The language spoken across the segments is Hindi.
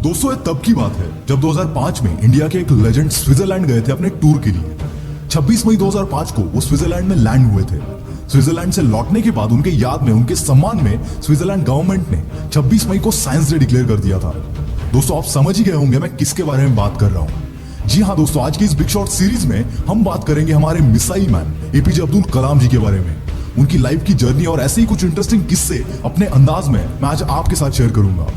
दोस्तों ये तब की बात है जब 2005 में इंडिया के एक लेजेंड स्विट्जरलैंड गए थे अपने टूर के लिए। 26 मई 2005 को वो स्विट्जरलैंड में लैंड हुए थे। स्विट्जरलैंड से लौटने के बाद उनके याद में, उनके सम्मान में स्विट्जरलैंड गवर्नमेंट ने 26 मई को साइंस डे डिक्लेयर कर दिया था। दोस्तों आप समझ ही गए होंगे मैं किसके बारे में बात कर रहा हूँ। जी हाँ दोस्तों, आज की इस बिग शॉट सीरीज में हम बात करेंगे हमारे missile man APJ Abdul Kalam जी के बारे में, उनकी लाइफ की जर्नी और ऐसे ही कुछ इंटरेस्टिंग किस्से अपने अंदाज में मैं आज आपके साथ शेयर करूंगा।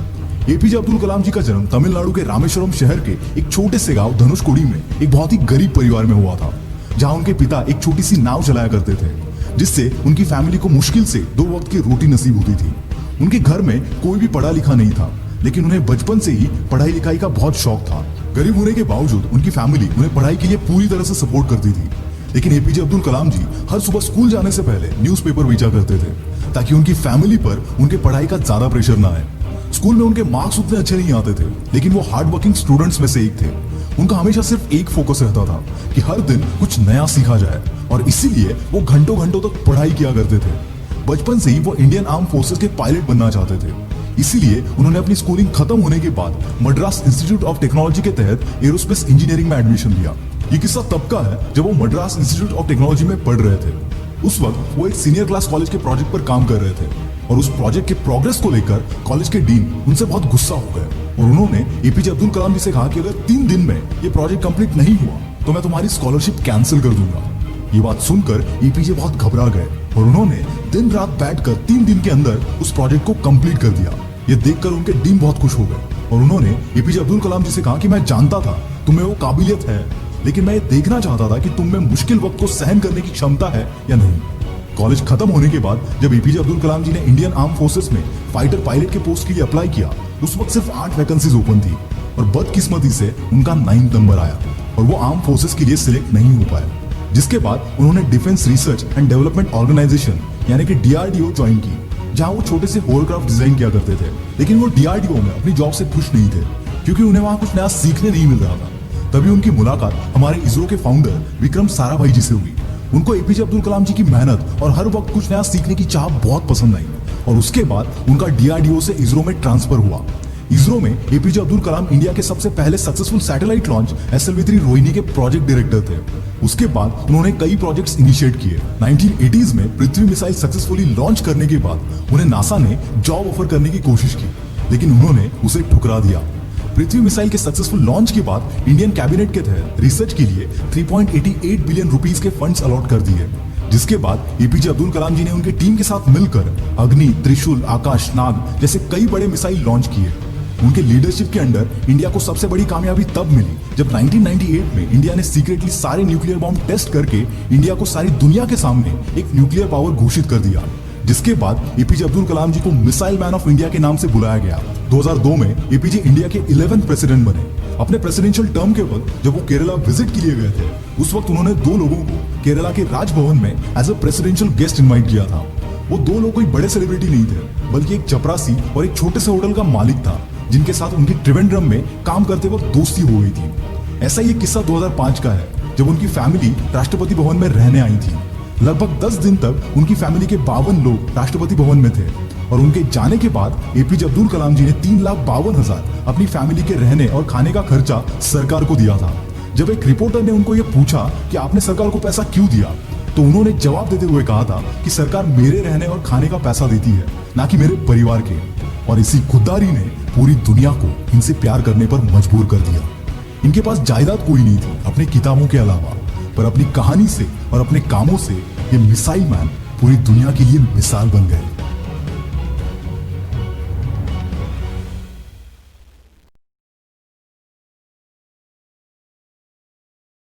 एपीजे अब्दुल कलाम जी का जन्म तमिलनाडु के रामेश्वरम शहर के एक छोटे से गांव धनुषकोडी में एक बहुत ही गरीब परिवार में हुआ था, जहां उनके पिता एक छोटी सी नाव चलाया करते थे, जिससे उनकी फैमिली को मुश्किल से 2 वक्त की रोटी नसीब होती थी। उनके घर में कोई भी पढ़ा लिखा नहीं था, लेकिन उन्हें बचपन से ही पढ़ाई लिखाई का बहुत शौक था। गरीब होने के बावजूद उनकी फैमिली उन्हें पढ़ाई के लिए पूरी तरह से सपोर्ट करती थी। लेकिन एपीजे अब्दुल कलाम जी हर सुबह स्कूल जाने से पहले न्यूज़पेपर बेचा करते थे, ताकि उनकी फैमिली पर उनके पढ़ाई का ज्यादा प्रेशर ना आए। स्कूल में उनके मार्क्स उतने अच्छे नहीं आते थे, लेकिन वो हार्ड वर्किंग स्टूडेंट्स में से एक थे। उनका हमेशा सिर्फ एक फोकस रहता था कि हर दिन कुछ नया सीखा जाए, और इसीलिए वो घंटों घंटों तक पढ़ाई किया करते थे। बचपन से ही वो इंडियन आर्म फोर्सेस के पायलट बनना चाहते थे, इसीलिए उन्होंने अपनी स्कूलिंग खत्म होने के बाद मद्रास इंस्टीट्यूट ऑफ टेक्नोलॉजी के तहत एरोस्पेस इंजीनियरिंग में एडमिशन लिया। ये किस्सा तब का है जब वो मद्रास इंस्टीट्यूट ऑफ टेक्नोलॉजी में पढ़ रहे थे। उस वक्त वो एक सीनियर क्लास कॉलेज के प्रोजेक्ट पर काम कर रहे थे, और उस प्रोजेक्ट के प्रोग्रेस को लेकर कॉलेज के डीन उनसे बहुत गुस्सा हो गए, और उन्होंने एपीजे अब्दुल कलाम जी से कहा कि अगर 3 दिन में ये प्रोजेक्ट कंप्लीट नहीं हुआ तो मैं तुम्हारी स्कॉलरशिप कैंसिल कर दूंगा। ये बात सुनकर एपीजे बहुत घबरा गए, और उन्होंने दिन रात बैठकर 3 दिन के अंदर उस प्रोजेक्ट को कंप्लीट कर दिया। ये देखकर उनके डीन बहुत खुश हो गए, और उन्होंने एपीजे अब्दुल कलाम जी से कहा कि मैं जानता था तुम्हें वो काबिलियत है, लेकिन मैं ये देखना चाहता था कि तुम में मुश्किल वक्त को सहन करने की क्षमता है या नहीं। कॉलेज खत्म होने के बाद जब एपीजे अब्दुल कलाम जी ने इंडियन आर्म फोर्सेस में फाइटर पायलट के पोस्ट के लिए अप्लाई किया, उस वक्त सिर्फ 8 वैकेंसीज ओपन थी, और बदकिस्मती से उनका 9 नंबर आया और वो आर्म फोर्सेस के लिए सिलेक्ट नहीं हो पाया। जिसके बाद उन्होंने Defence Research and Development Organisation यानी कि डीआरडीओ ज्वाइन की, जहां वो छोटे से होवरक्राफ्ट डिजाइन किया करते थे। लेकिन वो डीआरडीओ में अपनी जॉब से खुश नहीं थे, क्योंकि उन्हें वहां कुछ नया सीखने नहीं मिल रहा था। तभी उनकी मुलाकात हमारे इसरो के फाउंडर विक्रम साराभाई जी से हुई। उनको एपीजे अब्दुल कलाम जी की मेहनत और हर वक्त कुछ नया सीखने की चाह बहुत पसंद आई, और उसके बाद उनका डीआरडीओ से इसरो में ट्रांसफर हुआ। इसरो में एपीजे अब्दुल कलाम इंडिया के सबसे पहले successful satellite launch SLV-3 Rohini के प्रोजेक्ट डायरेक्टर थे। उसके बाद उन्होंने कई प्रोजेक्ट्स इनिशिएट किए। 1980s में पृथ्वी मिसाइल सक्सेसफुली लॉन्च करने के बाद उन्हें नासा ने जॉब ऑफर करने की कोशिश की, लेकिन उन्होंने उसे ठुकरा दिया। पृथ्वी मिसाइल के सक्सेसफुल लॉन्च के बाद इंडियन कैबिनेट के तहत रिसर्च के लिए 3.88 बिलियन रुपीस के फंड्स अलॉट कर दिए, जिसके बाद एपीजे अब्दुल कलाम जी ने उनके टीम के साथ मिलकर अग्नि, त्रिशूल, आकाश, नाग जैसे कई बड़े मिसाइल लॉन्च किए। उनके लीडरशिप के अंडर इंडिया को सबसे बड़ी कामयाबी तब मिली जब 1998 में इंडिया ने सीक्रेटली सारे न्यूक्लियर बॉम्ब टेस्ट करके इंडिया को सारी दुनिया के सामने एक न्यूक्लियर पावर घोषित कर दिया, जिसके बाद एपीजे अब्दुल कलाम जी को मिसाइल मैन ऑफ इंडिया के नाम से बुलाया गया। 2002 में एपीजे इंडिया के 11th प्रेसिडेंट बने। अपने प्रेसिडेंशियल टर्म के वक्त जब वो केरला विजिट के लिए गए थे, उस वक्त उन्होंने 2 लोगों को केरला के राजभवन में as a presidential guest invite किया था। वो 2 लोग कोई बड़े सेलिब्रिटी नहीं थे, बल्कि एक चपरासी और एक छोटे से होटल का मालिक था, जिनके साथ उनकी त्रिवेंद्रम में काम करते वक्त दोस्ती हो गई थी। ऐसा ये किस्सा 2005 का है, जब उनकी फैमिली राष्ट्रपति भवन में रहने आई थी। लगभग 10 दिन तक उनकी फैमिली के 52 लोग राष्ट्रपति भवन में थे, और उनके जाने के बाद एपीजे अब्दुल कलाम जी ने 3,52,000 अपनी फैमिली के रहने और खाने का खर्चा सरकार को दिया था। जब एक रिपोर्टर ने उनको ये पूछा कि आपने सरकार को पैसा क्यों दिया, तो उन्होंने जवाब देते हुए कहा था कि सरकार मेरे रहने और खाने का पैसा देती है, ना कि मेरे परिवार के। और इसी खुददारी ने पूरी दुनिया को इनसे प्यार करने पर मजबूर कर दिया। इनके पास जायदाद कोई नहीं थी अपनी किताबों के अलावा, पर अपनी कहानी से और अपने कामों से ये मिसाइल मैन पूरी दुनिया के लिए मिसाल बन गए।